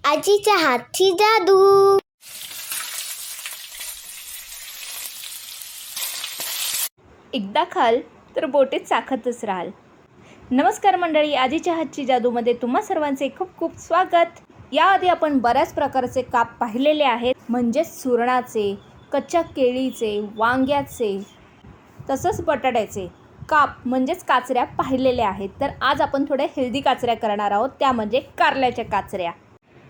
आजीच्या हातची जादू. एकदा खाल तर बोटे चाखतच राहाल. नमस्कार मंडळी, आजीच्या हातची जादूमध्ये तुम्हा सर्वांचे खूप खूप स्वागत. याआधी आपण बऱ्याच प्रकारचे काप पाहिलेले आहेत, म्हणजे सुरणाचे, कच्च्या केळीचे, वांग्याचे, तसंच बटाट्याचे काप म्हणजेच काचऱ्या पाहिलेल्या आहेत. तर आज आपण थोड्या हेल्दी काचऱ्या करणार आहोत, त्या म्हणजे कारल्याच्या काचऱ्या.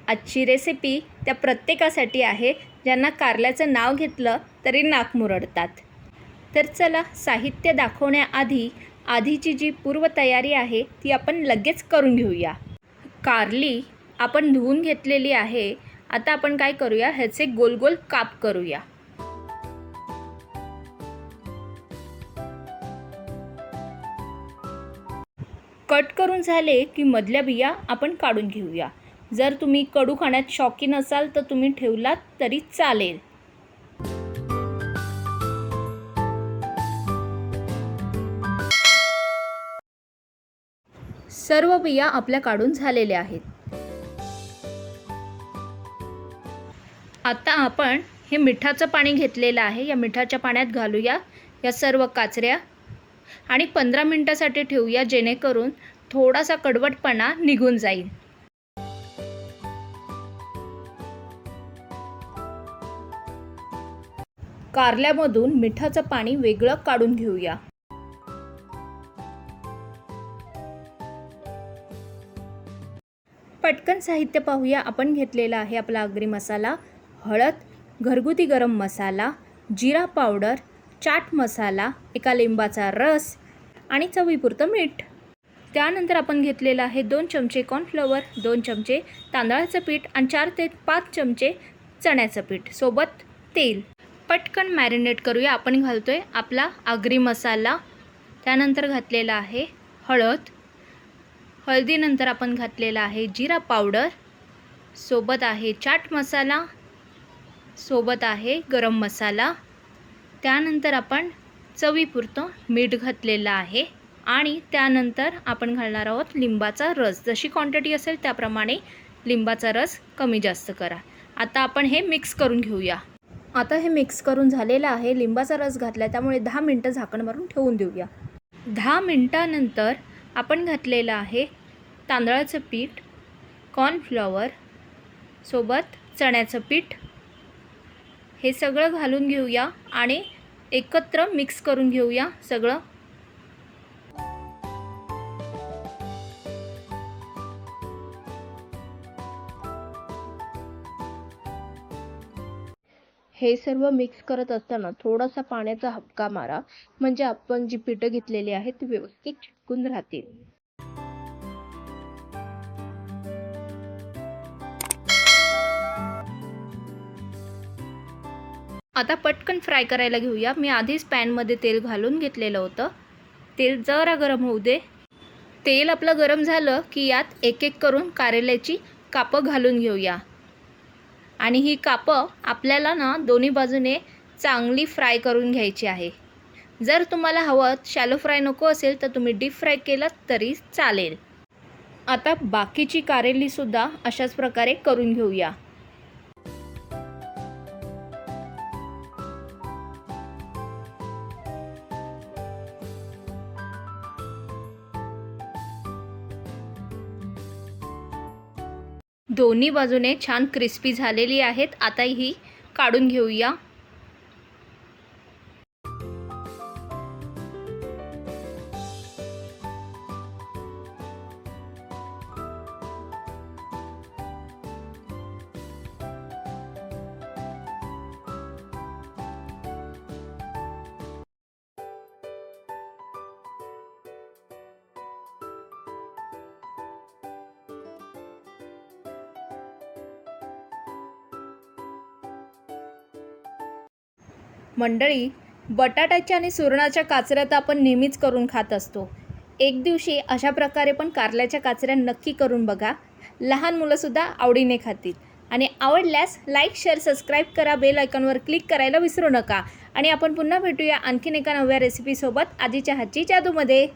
आजची रेसिपी त्या प्रत्येकासाठी आहे ज्यांना कारल्याचं नाव घेतलं तरी नाक मुरडतात. तर चला, साहित्य दाखवण्याआधी आधीची जी पूर्वतयारी आहे ती आपण लगेच करून घेऊया. कारली आपण धुवून घेतलेली आहे. आता आपण काय करूया, ह्याचे गोल गोल काप करूया. कट करून झाले की मधल्या बिया आपण काढून घेऊया. जर तुम्ही कडू खाण्यात शौकीन असाल तर तुम्ही ठेवलात तरी चालेल. सर्व बिया आपल्या काढून झालेल्या आहेत. आता आपण हे मिठाचं पाणी घेतलेलं आहे, या मिठाच्या पाण्यात घालूया या सर्व काचऱ्या आणि 15 मिनिटासाठी ठेवूया, जेणेकरून थोडासा कडवटपणा निघून जाईल. कारल्यामधून मिठाचं पाणी वेगळं काढून घेऊया. पटकन साहित्य पाहूया. आपण घेतलेला आहे आपला आगरी मसाला, हळद, घरगुती गरम मसाला, जिरा पावडर, चाट मसाला, एका लिंबाचा रस आणि चवीपुरतं मीठ. त्यानंतर आपण घेतलेला आहे 2 चमचे कॉर्नफ्लॉवर, 2 चमचे तांदळाचं पीठ आणि 4 ते 5 चमचे चण्याचं पीठ, सोबत तेल. पटकन मॅरिनेट करूया. आपण घालतोय आपला आगरी मसाला, त्यानंतर घातलेला आहे हळद, हळदीनंतर आपण घातलेला आहे जिरा पावडर, सोबत आहे चाट मसाला, सोबत आहे गरम मसाला. त्यानंतर आपण चवीपुरतं मीठ घातलेलं आहे आणि त्यानंतर आपण घालणार आहोत लिंबाचा रस. जशी क्वांटिटी असेल त्याप्रमाणे लिंबाचा रस कमी जास्त करा. आता आपण हे मिक्स करून घेऊया. आता हे मिक्स करून झालेलं आहे. लिंबाचा रस घातला त्यामुळे 10 मिनटं झाकण मारून ठेवून देऊया. 10 मिनटानंतर आपण घातलेलं आहे तांदळाचं पीठ, कॉर्नफ्लॉवर, सोबत चण्याचं पीठ. हे सगळं घालून घेऊया आणि एकत्र मिक्स करून घेऊया सगळं. हे सर्व मिक्स करत असताना थोडासा पाण्याचा हबका मारा, म्हणजे आपण जी पिठं घेतलेली आहेत ती व्यवस्थित चिटकून राहतील. आता पटकन फ्राय करायला घेऊया. मी आधीच पॅनमध्ये तेल घालून घेतलेलं होतं. तेल जरा गरम होऊ दे. तेल आपलं गरम झालं की यात एक एक करून कारल्याची कापं घालून घेऊया आणि ही कापं आपल्याला ना दोन्ही बाजूने चांगली फ्राय करून घ्यायची आहे. जर तुम्हाला हवं शॅलो फ्राय नको असेल तर तुम्ही डीप फ्राय केलं तरी चालेल. आता बाकीची कारलीसुद्धा अशाच प्रकारे करून घेऊया. दोन्ही बाजूने छान क्रिस्पी झालेली आहेत. आता ही काढून घेऊया. मंडळी, बटाट्याच्या आणि सुरणाच्या काचऱ्या तर आपण नेहमीच करून खात असतो. एक दिवशी अशा प्रकारे पण कारल्याच्या काचऱ्या नक्की करून बघा. लहान मुलंसुद्धा आवडीने खातील. आणि आवडल्यास लाईक, शेअर, सबस्क्राईब करा. बेल आयकॉनवर क्लिक करायला विसरू नका. आणि आपण पुन्हा भेटूया आणखीन एका नव्या रेसिपीसोबत आजीच्या हातची जादूमध्ये.